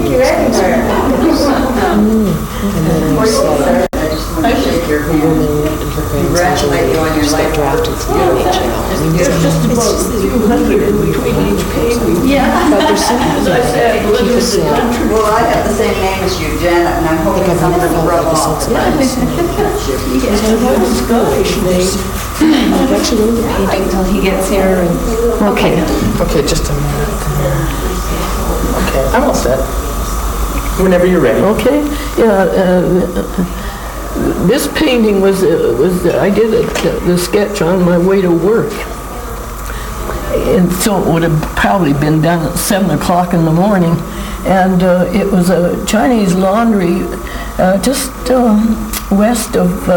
take you anywhere. I shake your hand. Congratulate you on your life. Drafted from the NHL. There's just about 200 in between each painting. Yeah. But there's something As I said, that living in keeps the country. Well, I have the same name as you, Janet, and I'm hoping I've something never will felt rub like a off. sense of peace. So that was Scottish name. I've actually learned to paint Until he gets here and... Okay. Okay, just a minute. Okay, I'm all set. Whenever you're ready. Okay, yeah, this painting was I did the sketch on my way to work. And so it would have probably been done at 7 o'clock in the morning. And it was a Chinese laundry just west of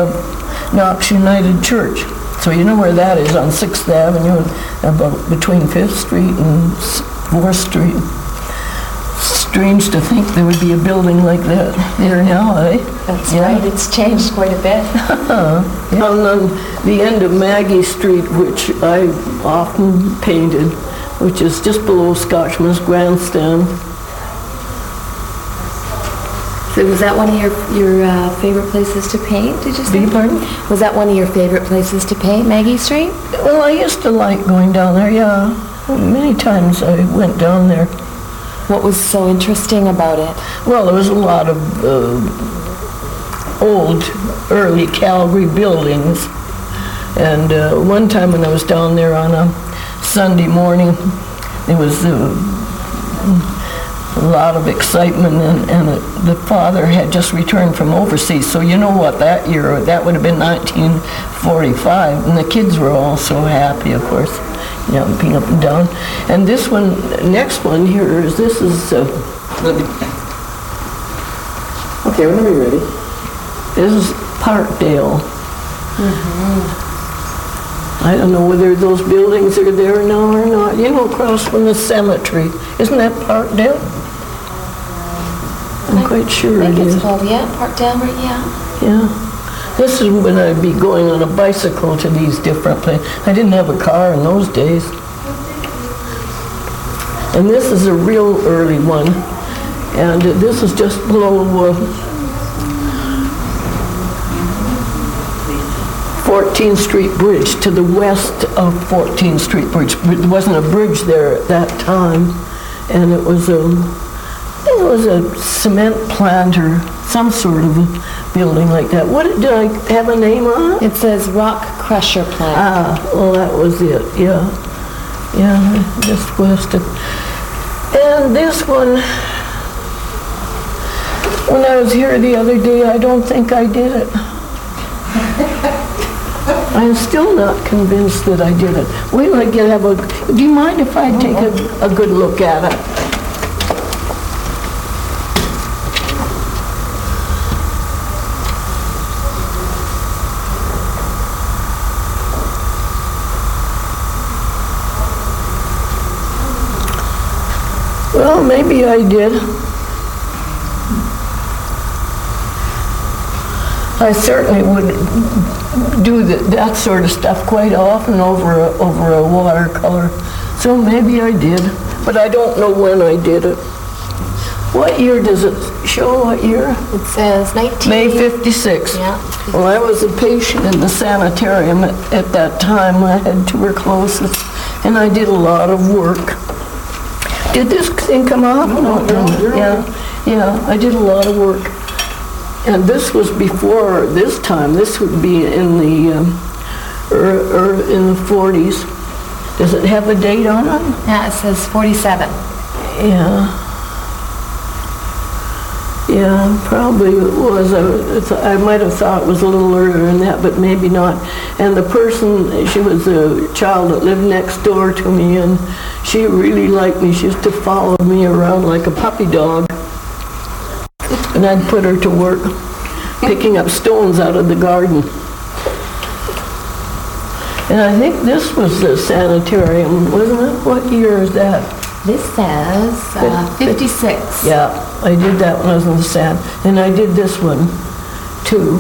Knox United Church. So you know where that is, on 6th Avenue, about between 5th Street and 4th Street. Strange to think there would be a building like that here now, eh? That's right, it's changed quite a bit. On the end of Maggie Street, which I often painted, which is just below Scotchman's Grandstand. So was that one of your favorite places to paint, did you say? Beg your pardon? Was that one of your favorite places to paint, Maggie Street? Well, I used to like going down there, yeah. Many times I went down there. What was so interesting about it? Well, there was a lot of old, early Calgary buildings. And one time when I was down there on a Sunday morning, there was a lot of excitement, and the father had just returned from overseas. So you know what, that year, that would have been 1945, and the kids were all so happy, of course, jumping up and down. And this one, next one here is, this is, Okay, whenever you're ready. this is Parkdale. I don't know whether those buildings are there now or not. You know, across from the cemetery. Isn't that Parkdale? I'm quite sure I it think is. it's called, yeah, Parkdale, right, yeah. Yeah. This is when I'd be going on a bicycle to these different places. I didn't have a car in those days. And this is a real early one. And this is just below 14th Street Bridge, to the west of 14th Street Bridge. There wasn't a bridge there at that time. And it was a cement plant or some sort of a building like that. What did I have a name on it? It says Rock Crusher Plant. Ah, well, that was it, yeah. Yeah, just west of... And this one, when I was here the other day, I don't think I did it. I'm still not convinced that I did it. Wait till I have a... Do you mind if I take a good look at it? Well, maybe I did. I certainly would do that sort of stuff quite often over a watercolor. So maybe I did, but I don't know when I did it. What year does it show? What year? It says 19... May 56. Yeah. Well, I was a patient in the sanitarium at that time. I had tuberculosis, and I did a lot of work. Did this thing come off? No. Yeah, I did a lot of work. And this was before this time. This would be in the in the 40s. Does it have a date on it? Yeah, it says 47. Yeah, probably it was. I might have thought it was a little earlier than that, but maybe not. And the person, she was a child that lived next door to me, and she really liked me. She used to follow me around like a puppy dog. And I'd put her to work picking up stones out of the garden. And I think this was the sanitarium, wasn't it? What year is that? This says 56. Yeah, I did that when I was in the sand. And I did this one, too.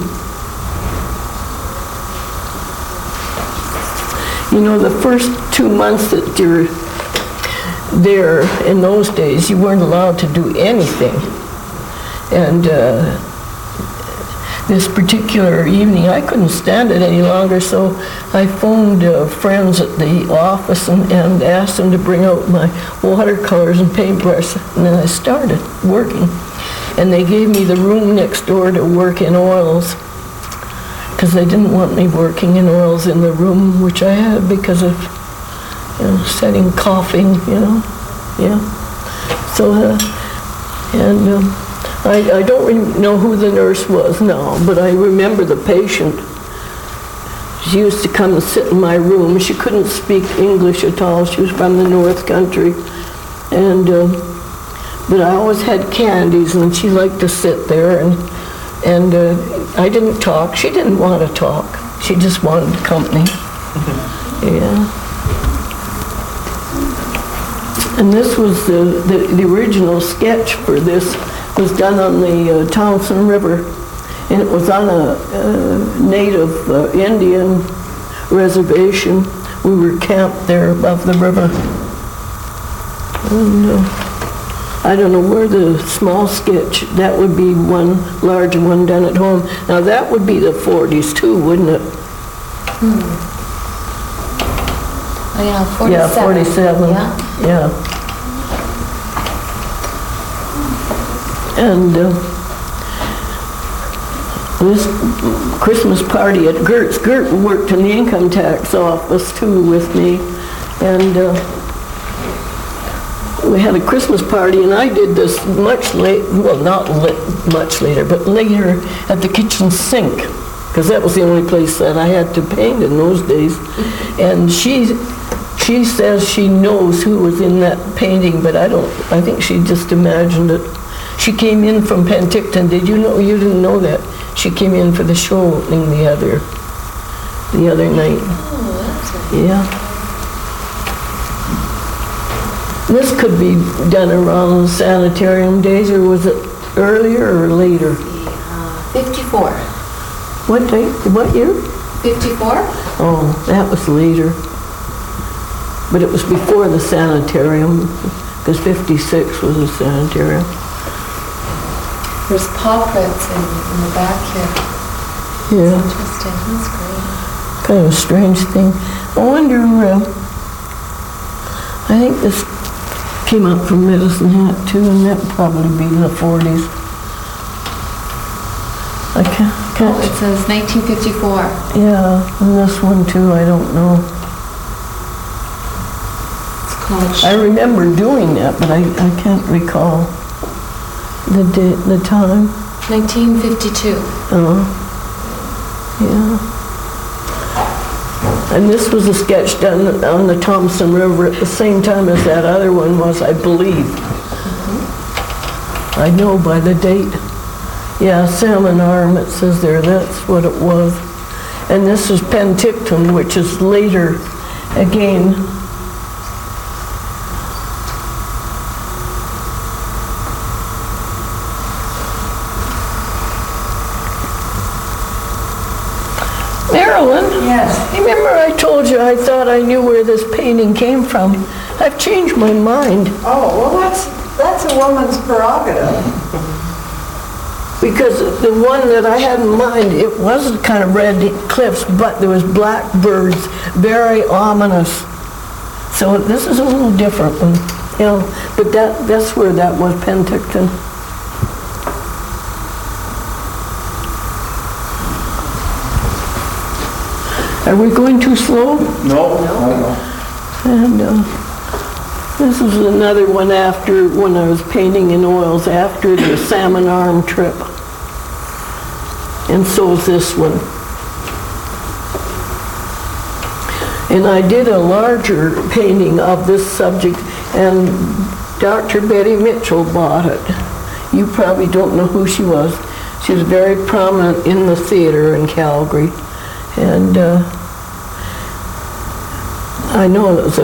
You know, the first 2 months that there, in those days, you weren't allowed to do anything. And this particular evening, I couldn't stand it any longer, so I phoned friends at the office and asked them to bring out my watercolors and paintbrush, and then I started working. And they gave me the room next door to work in oils, because they didn't want me working in oils in the room, which I had because of, setting coughing, yeah. So, I don't know who the nurse was now, but I remember the patient. She used to come and sit in my room. She couldn't speak English at all. She was from the North Country. And, but I always had candies, and she liked to sit there, and I didn't talk. She didn't want to talk. She just wanted company. Yeah. And this was the original sketch for this. Was done on the Thompson River, and it was on a native Indian reservation. We were camped there above the river. And I don't know where the small sketch, that would be one larger one done at home. Now that would be the 40s too, wouldn't it? Oh yeah, 47. Yeah, 47. Yeah. And this Christmas party at Gert's. Gert worked in the income tax office too with me, and we had a Christmas party, and I did this much later, well, not much later, but later at the kitchen sink, because that was the only place that I had to paint in those days. And she says she knows who was in that painting, but I think she just imagined it. She came in from Penticton. Did you know? You didn't know that. She came in for the show opening the other night. Oh, that's right. Yeah. This could be done around the sanitarium days, or was it earlier or later? 54. What date? What year? 54? Oh, that was later. But it was before the sanitarium, because 56 was the sanitarium. There's paw prints in the back here. Yeah. Interesting. That's great. Kind of a strange thing. I wonder, I think this came up from Medicine Hat too, and that would probably be in the 40s. I can't. Oh, it says 1954. Yeah, and this one too, I don't know. It's called... I remember doing that, but I can't recall the time. 1952. Yeah. And this was a sketch done on the Thompson River at the same time as that other one was, I believe. I know by the date. Yeah, Salmon Arm, it says there, that's what it was. And this is Penticton, which is later again. Marilyn? Yes. Remember I told you I thought I knew where this painting came from? I've changed my mind. Oh, well, that's a woman's prerogative. Because the one that I had in mind, it was kind of red cliffs, but there was blackbirds, very ominous. So this is a little different one, but that's where that was, Penticton. Are we going too slow? No. And this is another one after, when I was painting in oils, after the Salmon Arm trip. And so is this one. And I did a larger painting of this subject, and Dr. Betty Mitchell bought it. You probably don't know who she was. She was very prominent in the theater in Calgary. And I know it was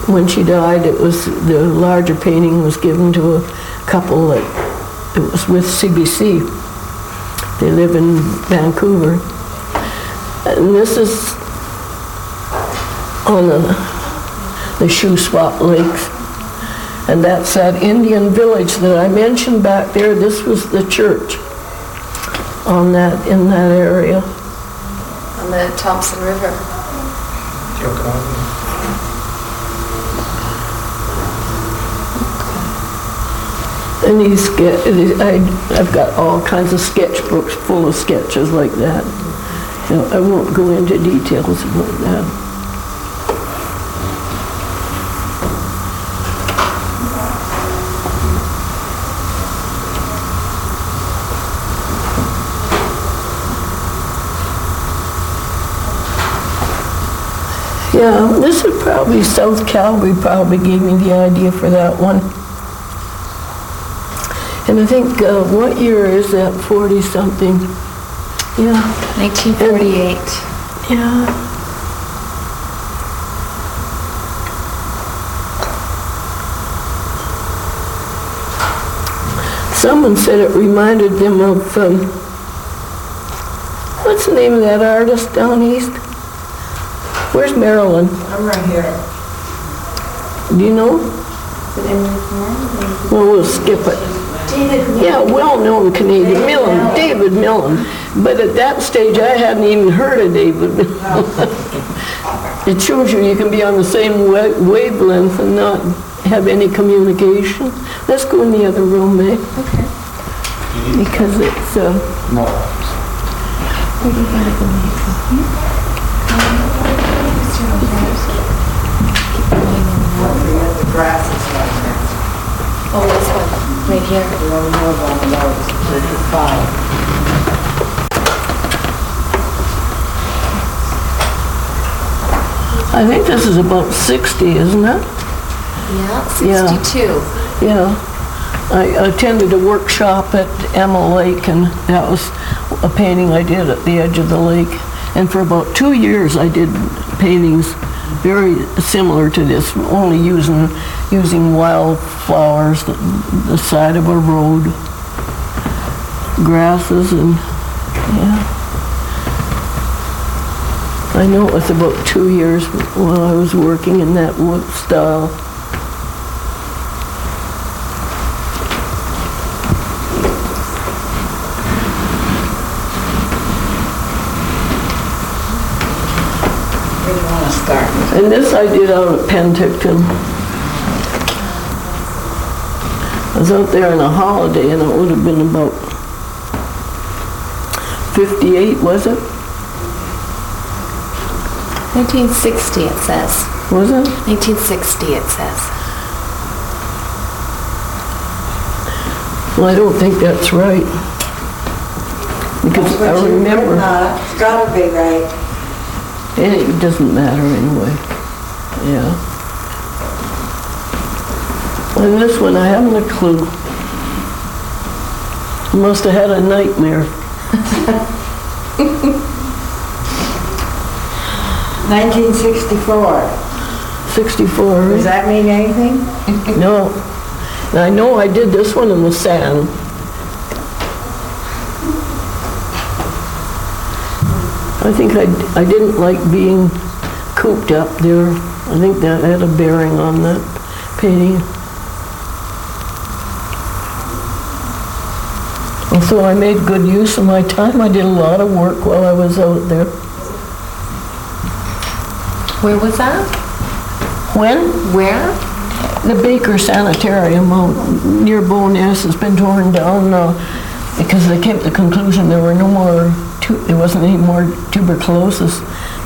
when she died, it was the larger painting was given to a couple that it was with CBC. They live in Vancouver. And this is on the Shoe Swap Lakes. And that's that Indian village that I mentioned back there. This was the church in that area. On the Thompson River. And I've got all kinds of sketchbooks full of sketches like that. You know, I won't go into details about that. Yeah, this is probably South Calgary probably gave me the idea for that one. And I think, what year is that, 40-something? Yeah. 1948. Yeah. Someone said it reminded them of, what's the name of that artist down east? Where's Marilyn? I'm right here. Do you know? Well, we'll skip it. Yeah, well-known Canadian, Millen, David Millen. But at that stage, I hadn't even heard of David. It shows you can be on the same wavelength and not have any communication. Let's go in the other room, eh? Okay. Because it's, No. Where do you gotta go, Nathan? Don't forget the grass is right there. Oh, this one, right here. The only one on the road is 35. I think this is about 60, isn't it? Yeah, Yeah. 62. Yeah. I attended a workshop at Emma Lake, and that was a painting I did at the edge of the lake. And for about 2 years, I did paintings very similar to this, only using wildflowers, the side of a road, grasses, and yeah. I know it was about 2 years while I was working in that wood style. Where do you want to start? And this I did out at Penticton. I was out there on a holiday, and it would have been about 58, was it? 1960 it says. Was it? 1960 it says. Well, I don't think that's right. Because That's I what you've remember, written on it. It's gotta be right. and it doesn't matter anyway. Yeah. And this one, I haven't a clue. I must have had a nightmare. 1964. 64, Does right? that mean anything? No. I know I did this one in the sand. I think I didn't like being cooped up there. I think that had a bearing on that painting. And so I made good use of my time. I did a lot of work while I was out there. Where was that? When? Where? The Baker Sanitarium out near Bowness has been torn down because they came to the conclusion there wasn't any more tuberculosis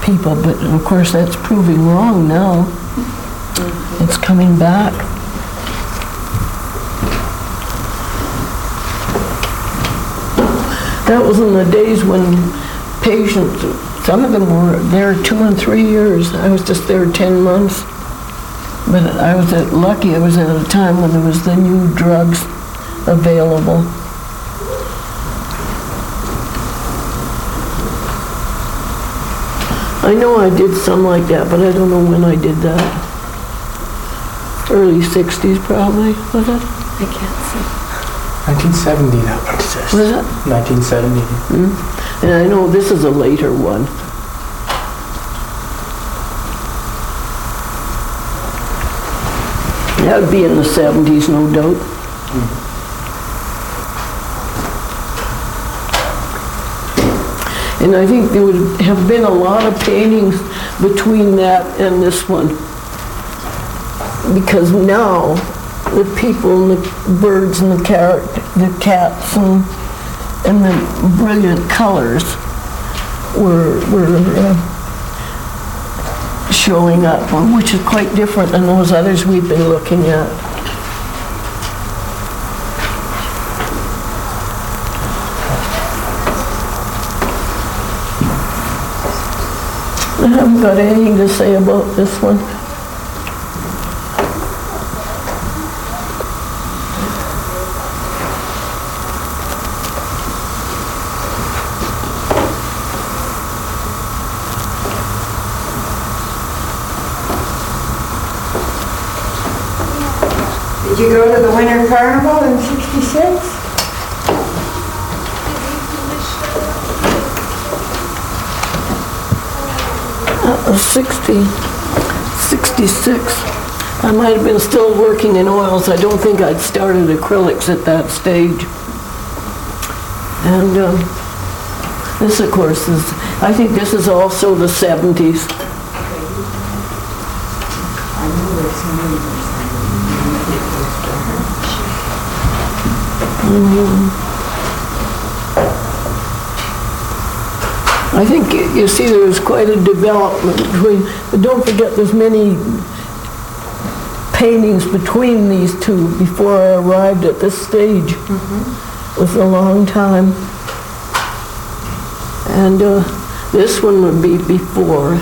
people, but of course that's proving wrong now. It's coming back. That was in the days when patients, some of them were there 2 and 3 years. I was just there 10 months. But I was lucky I was at a time when there was the new drugs available. I know I did some like that, but I don't know when I did that. Early 60s probably, was it? I can't see. 1970, that one says. Was it? 1970. And I know this is a later one. That would be in the 70s, no doubt. And I think there would have been a lot of paintings between that and this one. Because now, the people and the birds and the cats and the brilliant colors were showing up, which is quite different than those others we've been looking at. I haven't got anything to say about this one. Did you go to the Winter Carnival in '66? 66. I might have been still working in oils. I don't think I'd started acrylics at that stage. And this, of course, I think this is also the 70s. I think, you see, there was quite a development between, but don't forget there's many paintings between these two before I arrived at this stage. It was a long time. And this one would be before.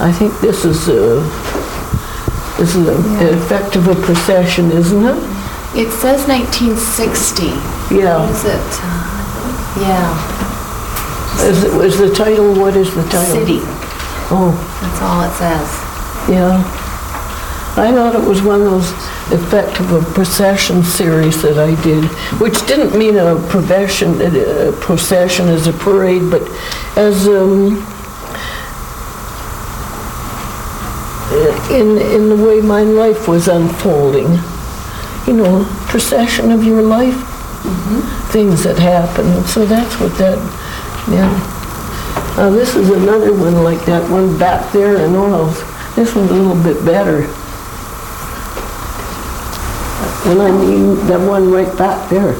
I think this is an effect of a procession, isn't it? It says 1960. Yeah. What is it? Yeah. Is the title, what is the title? City. Oh. That's all it says. Yeah. I thought it was one of those effect of a procession series that I did, which didn't mean a procession as a parade, but as in the way my life was unfolding. You know, procession of your life, things that happen. And so that's what that, yeah. This is another one like that one back there in oils. This one's a little bit better. And I mean that one right back there.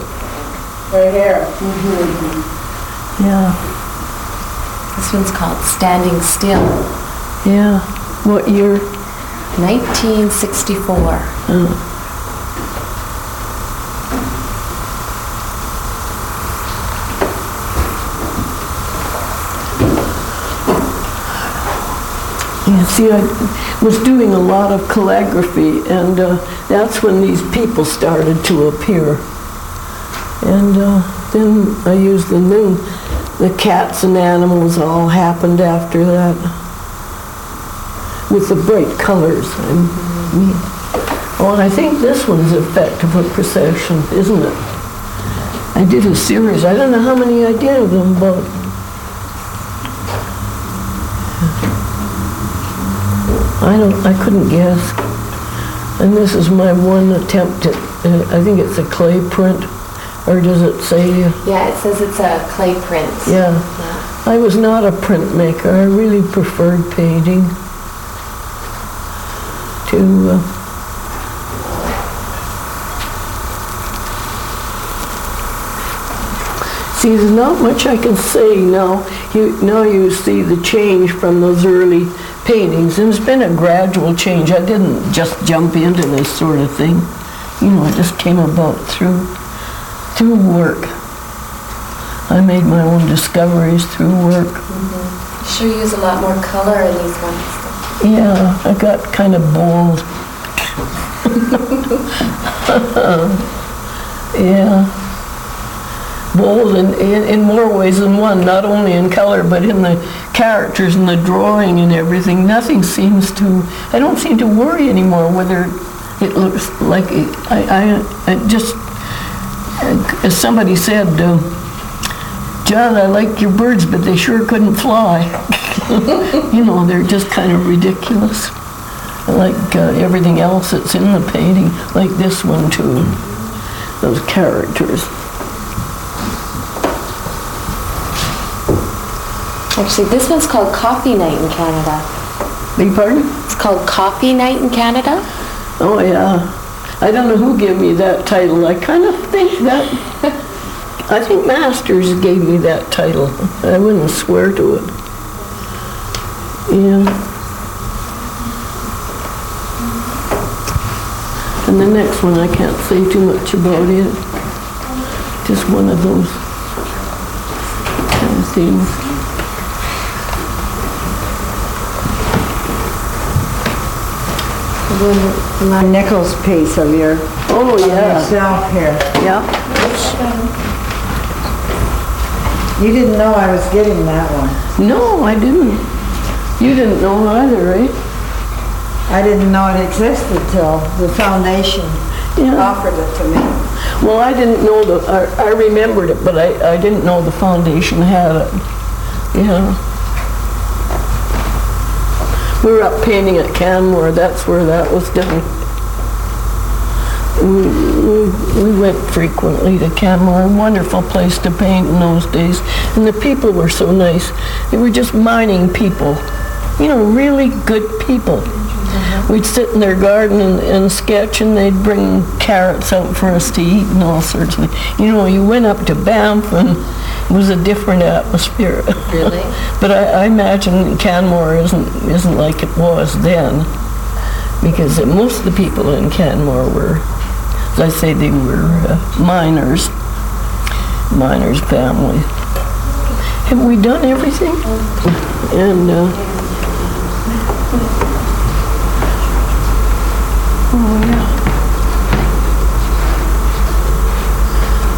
Right here. Yeah, This one's called Standing Still. yeah. What year? 1964. You see, I was doing a lot of calligraphy, and that's when these people started to appear. And then I used them. Then the cats and animals all happened after that, with the bright colors. And I think this one's effect of a procession, isn't it? I did a series. I don't know how many I did of them, but I couldn't guess. And this is my one attempt at, I think it's a clay print, or does it say? Yeah, it says it's a clay print. Yeah. I was not a printmaker. I really preferred painting to see, there's not much I can say now. Now you see the change from those early paintings, and it's been a gradual change. I didn't just jump into this sort of thing. You know, it just came about through work. I made my own discoveries through work. You sure use a lot more color in these ones. Yeah, I got kind of bold. Yeah. Bold in more ways than one, not only in color, but in the characters and the drawing and everything. Nothing seems to, I don't seem to worry anymore whether it looks like, I just, as somebody said, John, I like your birds, but they sure couldn't fly. You know, they're just kind of ridiculous. like everything else that's in the painting, like this one too, those characters. Actually, this one's called Coffee Night in Canada. Beg your pardon? It's called Coffee Night in Canada. Oh, yeah. I don't know who gave me that title. I kind of think that, I think Masters gave me that title. I wouldn't swear to it. Yeah. And the next one, I can't say too much about it. Just one of those kind of things. My Nichols piece of your, Oh, yeah. yourself here. Yeah. You didn't know I was getting that one. No, I didn't. You didn't know either, right? I didn't know it existed till the foundation Yeah. offered it to me. Well, I didn't know I remembered it, but I didn't know the foundation had it. Yeah. We were up painting at Canmore, that's where that was done. We went frequently to Canmore, a wonderful place to paint in those days. And the people were so nice. They were just mining people, you know, really good people. We'd sit in their garden and sketch, and they'd bring carrots out for us to eat and all sorts of things. You know, you went up to Banff and it was a different atmosphere. Really? But I imagine Canmore isn't like it was then, because most of the people in Canmore were, as I say, they were miners family. Have we done everything? And oh yeah.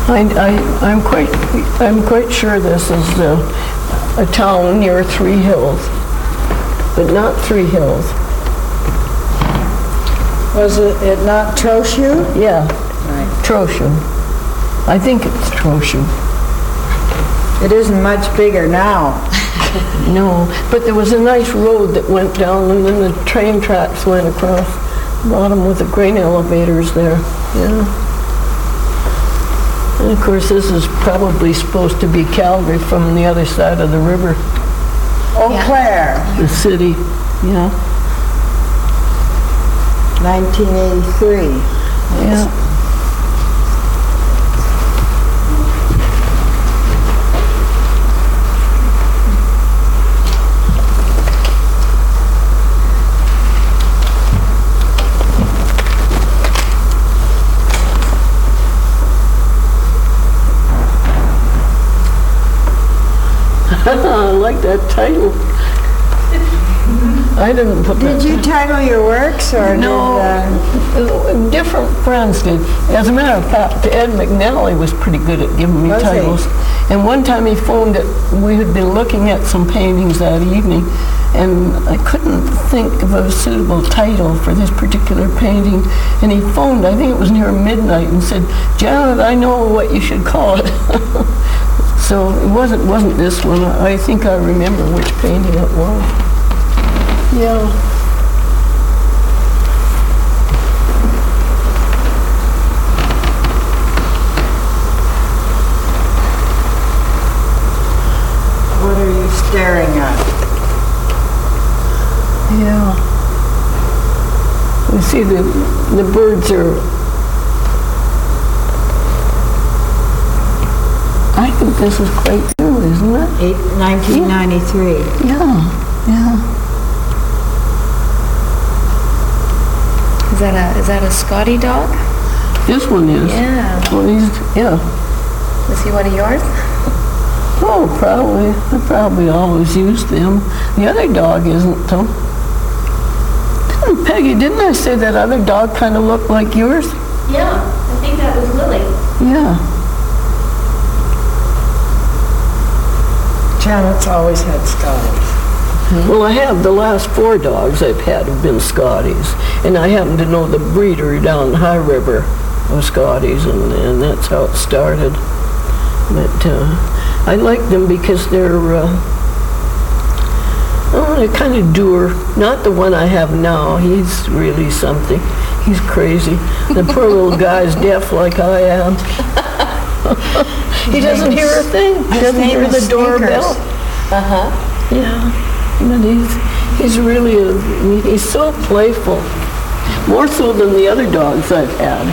I'm quite sure this is a town near Three Hills, but not Three Hills. Was it not Trochu? Yeah, Trochu. I think it's Trochu. It isn't much bigger now. No, but there was a nice road that went down, and then the train tracks went across the bottom with the grain elevators there. Yeah. And of course, this is probably supposed to be Calgary from the other side of the river, Eau Yeah. Claire, the city. Yeah. 1983. Yeah. I like that title. I didn't put that. Did you title your works, or No, different friends did. As a matter of fact, Ed McNally was pretty good at giving me Was he? titles. And one time he phoned it, we had been looking at some paintings that evening, and I couldn't think of a suitable title for this particular painting. And he phoned, I think it was near midnight, and said, "Janet, I know what you should call it." So it wasn't this one. I think I remember which painting it was. Yeah. what are you staring at? Yeah. You see the birds are, I think this is quite new, isn't it? 1993. Yeah, yeah. Is that a Scotty dog? This one is. Yeah. Well, yeah. Is he one of yours? Oh, probably. I probably always used them. The other dog isn't, though. Peggy, didn't I say that other dog kind of looked like yours? Yeah, I think that was Lily. Yeah. Janet's always had Scotties. Well, I have, the last 4 dogs I've had have been Scotties. And I happen to know the breeder down High River of Scotties, and that's how it started. But I like them because they're, Oh, a kind of doer. Not the one I have now. He's really something. He's crazy. The poor little guy's deaf like I am. He doesn't hear a thing. He doesn't hear the doorbell. Yeah. But he's really he's so playful. More so than the other dogs I've had.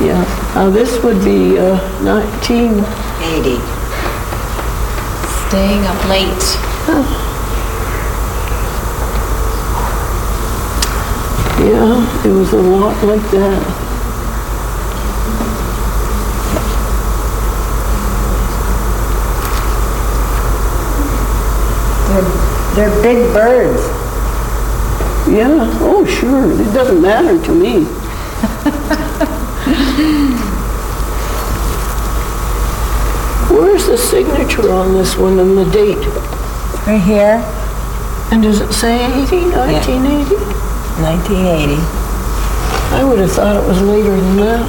Yeah. This would be 1980. Staying up late. Yeah, it was a lot like that. They're big birds. Yeah, oh sure, it doesn't matter to me. Where's the signature on this one and the date? Right here, And does it say 1980? 1980. I would have thought it was later than that.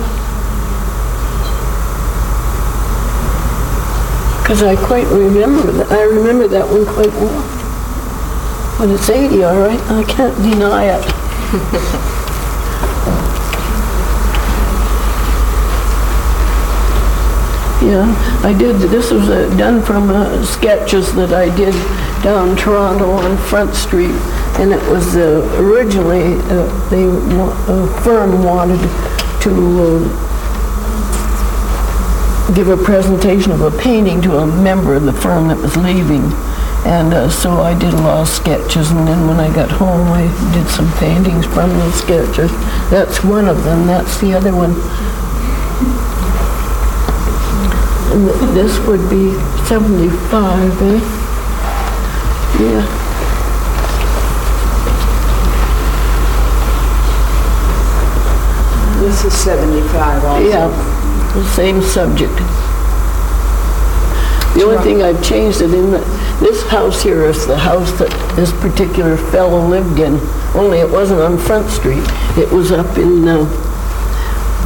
Because I quite remember that. I remember that one quite well. But it's 80, all right. I can't deny it. Yeah, I did. This was done from sketches that I did down Toronto on Front Street, and it was originally a firm wanted to give a presentation of a painting to a member of the firm that was leaving, and so I did a lot of sketches, and then when I got home I did some paintings from those sketches. That's one of them. That's the other one. And this would be 75, eh? Yeah. This is 75 also. Yeah, the same subject. The only thing I've changed it in, this house here is the house that this particular fellow lived in, only it wasn't on Front Street. It was up in,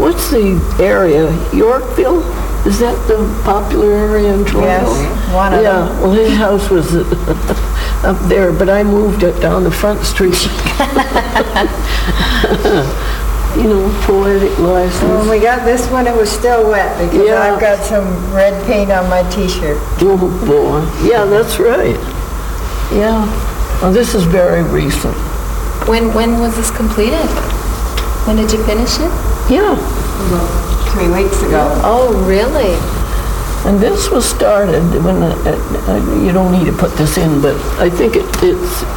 what's the area? Yorkville? Is that the popular area in Toronto? Yes, one of Yeah, well, his house was up there, but I moved it down to Front Street. You know, poetic When license. we got this one, it was still wet because Yeah. I've got some red paint on my t-shirt. Oh, boy. Yeah, that's right. Yeah. Well, this is very recent. When was this completed? When did you finish it? Yeah. 3 weeks ago. Oh, really? And this was started when, you don't need to put this in, but I think it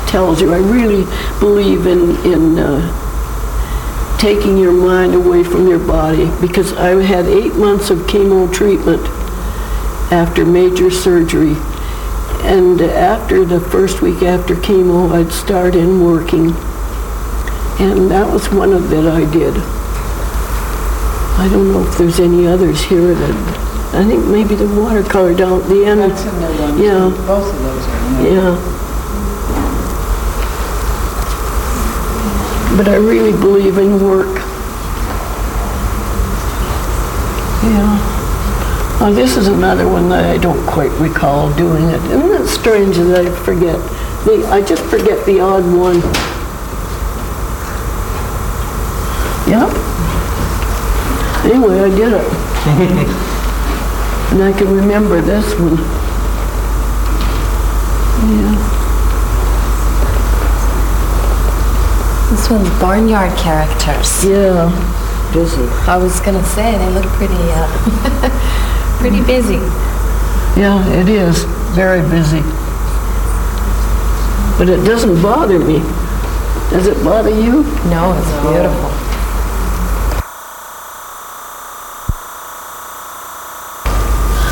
tells you, I really believe in taking your mind away from your body, because I had 8 months of chemo treatment after major surgery. And after the first week after chemo, I'd start in working. And that was one of that I did. I don't know if there's any others here that, I think maybe the watercolor down at the end. That's a new one. Yeah. Both of those are new. Yeah. But I really believe in work. Yeah. Now, this is another one that I don't quite recall doing it. Isn't it strange that I forget? I just forget the odd one. Yep. Anyway, I did it. And I can remember this one. Yeah. This one's barnyard characters. Yeah. Busy. I was gonna say, they look pretty, pretty busy. Yeah, it is. Very busy. But it doesn't bother me. Does it bother you? No, it's beautiful.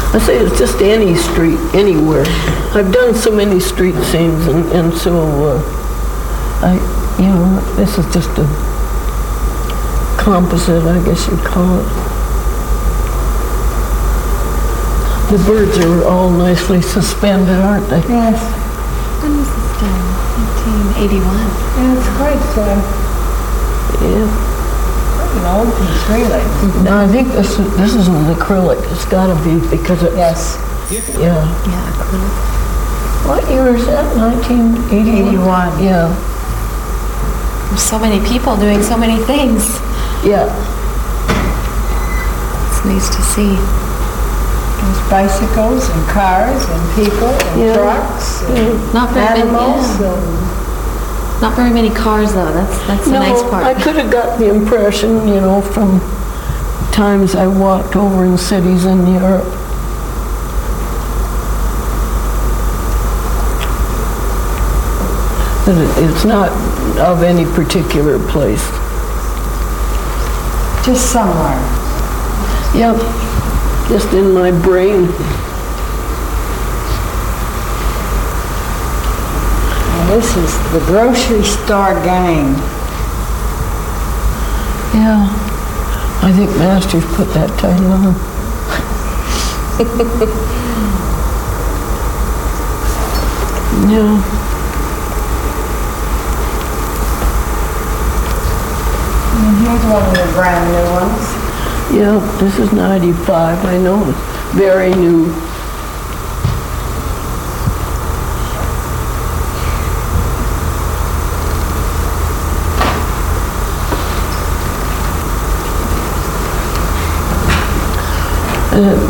I say it's just any street, anywhere. I've done so many street scenes, and so this is just a composite, I guess you'd call it. The birds are all nicely suspended, aren't they? Yes. When was this done? 1981. Yeah, it's quite Yeah. an old piece, really. No, I think this is an acrylic. It's got to be because it's... Yes. Yeah. Yeah, acrylic. What year is that, 1981? 81. Yeah, There's so many people doing so many things. yeah. It's nice to see. There's bicycles and cars and people and Yeah. trucks and Not very many, animals. yeah. and- Not very many cars though, that's the nice No, part. I could have got the impression, from times I walked over in cities in Europe. That it's not of any particular place. Just somewhere. Yep, just in my brain. And this is the grocery store gang. Yeah, I think Masters put that title on. Yeah. And here's one of the brand new ones. Yeah, this is 95, I know, it's very new.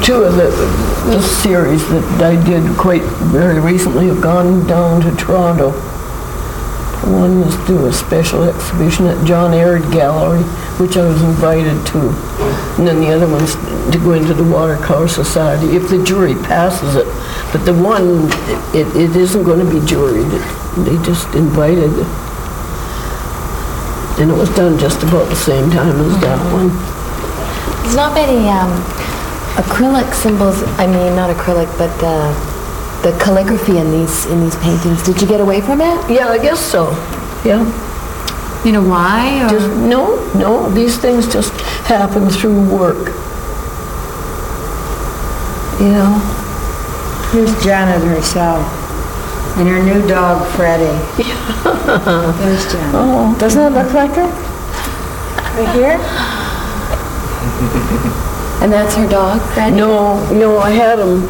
Two of the series that I did quite very recently have gone down to Toronto. One was to do a special exhibition at John Aird Gallery, which I was invited to. And then the other one's to go into the Watercolor Society, if the jury passes it. But the one, it isn't going to be juried. They just invited. And it was done just about the same time as that one. There's not many acrylic symbols, I mean, not acrylic, but the calligraphy in these paintings. Did you get away from it? Yeah, I guess so. Yeah. You know why? Or? Just, no, these things just happen through work. Here's Janet herself. And her new dog, Freddie. There's Janet. Oh, Doesn't it look like her? Right here? And that's her dog, Fred? no, I had them.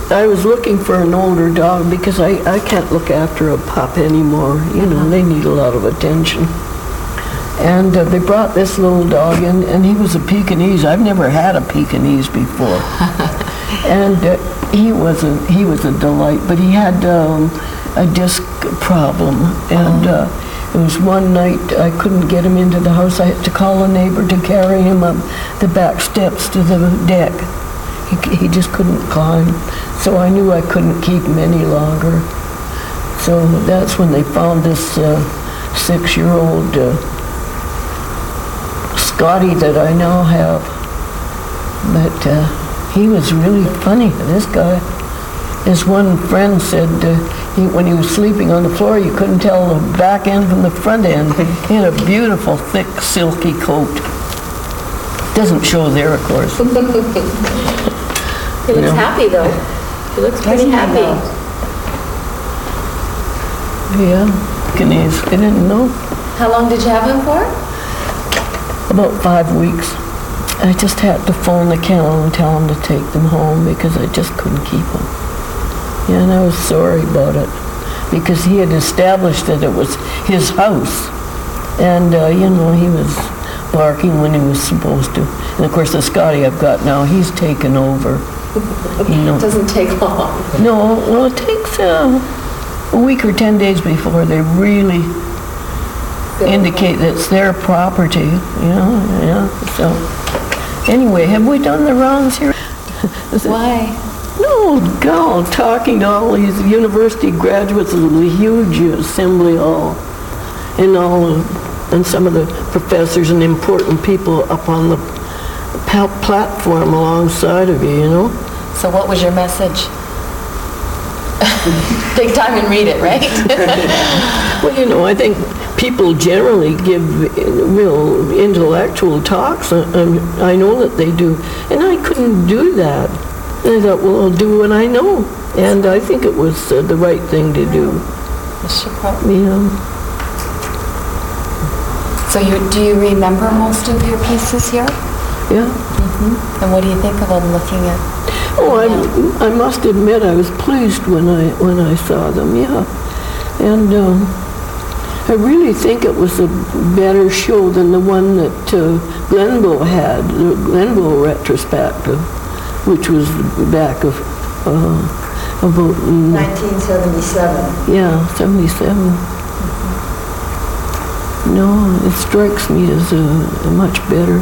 I was looking for an older dog because I can't look after a pup anymore. They need a lot of attention. And they brought this little dog in, and he was a Pekingese. I've never had a Pekingese before. And he was a delight, but he had a disc problem. And it was one night I couldn't get him into the house. I had to call a neighbor to carry him up the back steps to the deck. He just couldn't climb. So I knew I couldn't keep him any longer. So that's when they found this 6-year-old Scotty that I now have. But he was really funny, this guy. His one friend said when he was sleeping on the floor, you couldn't tell the back end from the front end. He had a beautiful, thick, silky coat. Doesn't show there, of course. He looks happy though. He looks pretty happy. Yeah, Canadians. I didn't know. How long did you have him for? About 5 weeks. I just had to phone the kennel and tell him to take them home because I just couldn't keep them. Yeah, and I was sorry about it because he had established that it was his house. And, he was barking when he was supposed to. And of course, the Scotty I've got now, he's taken over. It doesn't take long. No, well, it takes a week or 10 days before they really indicate that it's their property, So, anyway, have we done the rounds here? Why? No, girl, talking to all these university graduates in the huge assembly hall, and some of the professors and important people up on the platform alongside of you, So what was your message? Take time and read it, right? Well, I think people generally give real intellectual talks. I know that they do, and I couldn't do that. And I thought, well, I'll do what I know. And I think it was the right thing to do. So do you remember most of your pieces here? Yeah. And what do you think of them looking at? Oh, I must admit, I was pleased when I saw them, yeah. And I really think it was a better show than the one that Glenbow had, the Glenbow retrospective, which was back of about 1977. yeah, 77. No, it strikes me as a much better